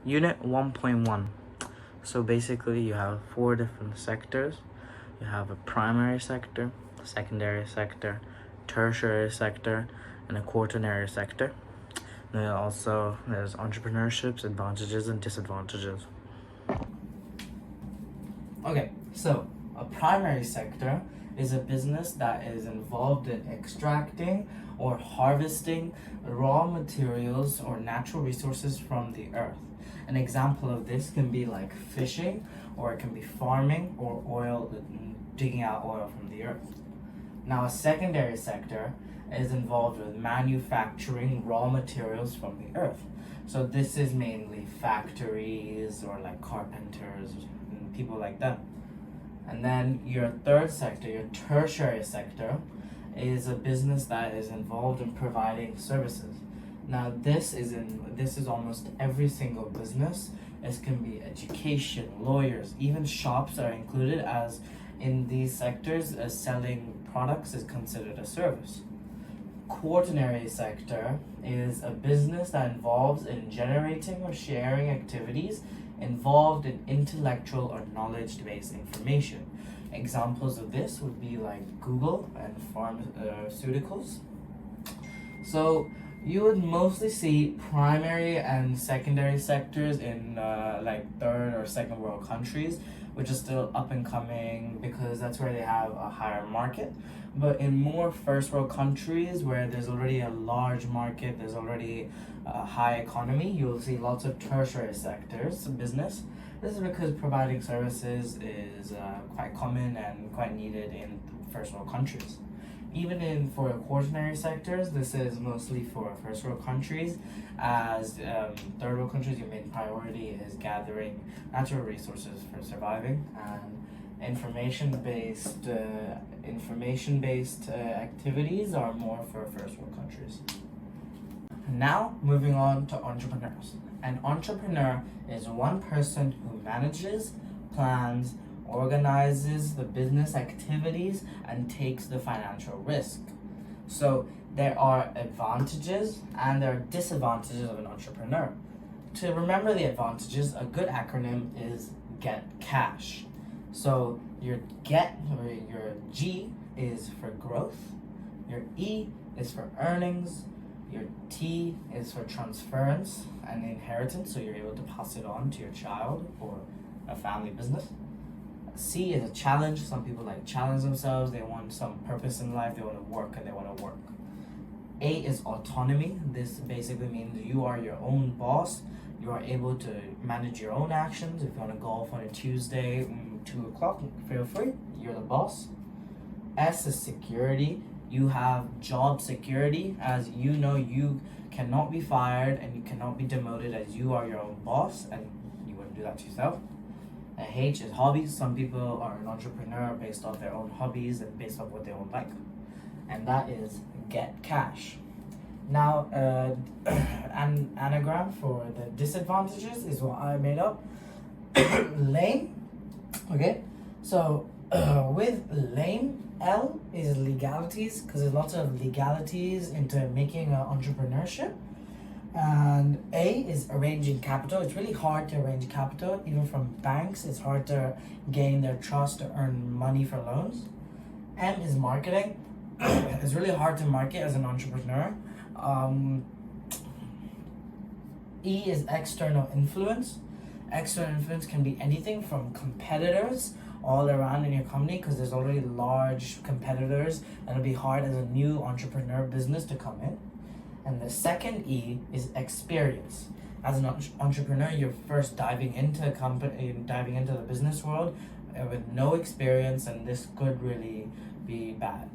Unit 1.1. So basically you have 4 different sectors. You have a primary sector, secondary sector, tertiary sector, and a quaternary sector. And then also there's entrepreneurship's advantages and disadvantages. Okay, so a primary sector is a business that is involved in extracting or harvesting raw materials or natural resources from the earth. An example of this can be like fishing, or it can be farming or digging out oil from the earth. Now, a secondary sector is involved with manufacturing raw materials from the earth. So this is mainly factories or like carpenters and people like that. And then your third sector, your tertiary sector, is a business that is involved in providing services. Now this is almost every single business. This can be education, lawyers, even shops are included, as in these sectors selling products is considered a service. Quaternary sector is a business that involves in generating or sharing activities involved in intellectual or knowledge-based information. Examples of this would be like Google and pharmaceuticals. So you would mostly see primary and secondary sectors in like third or second world countries, which is still up and coming because that's where they have a higher market. But in more first world countries where there's already a large market, there's already a high economy, you'll see lots of tertiary sectors of business. This is because providing services is quite common and quite needed in first world countries. Even for quaternary sectors, this is mostly for first world countries, as third world countries, your main priority is gathering natural resources for surviving, and information-based activities are more for first world countries. Now, moving on to entrepreneurs. An entrepreneur is one person who manages, plans, organizes the business activities, and takes the financial risk. So there are advantages and there are disadvantages of an entrepreneur. To remember the advantages, a good acronym is GET CASH. So your GET, or your G, is for growth, your E is for earnings, your T is for transference and inheritance, so you're able to pass it on to your child or a family business. C is a challenge. Some people like challenge themselves. They want some purpose in life. They want to work and they want to work. A is autonomy. This basically means you are your own boss. You are able to manage your own actions. If you want to golf on a Tuesday, 2 o'clock, feel free. You're the boss. S is security. You have job security, as you know you cannot be fired and you cannot be demoted, as you are your own boss and you wouldn't do that to yourself. H is hobbies. Some people are an entrepreneur based off their own hobbies and based off what they own like. And that is GET CASH. Now, an anagram for the disadvantages is what I made up. Lame. Okay, so with lame, L is legalities, because there's lots of legalities into making an entrepreneurship. And A is arranging capital. It's really hard to arrange capital, even from banks. It's hard to gain their trust to earn money for loans. M is marketing. It's really hard to market as an entrepreneur. E is external influence. External influence can be anything from competitors all around in your company, because there's already large competitors, and it'll be hard as a new entrepreneur business to come in. And the second E is experience. As an entrepreneur, you're first diving into a company, diving into the business world with no experience, and this could really be bad.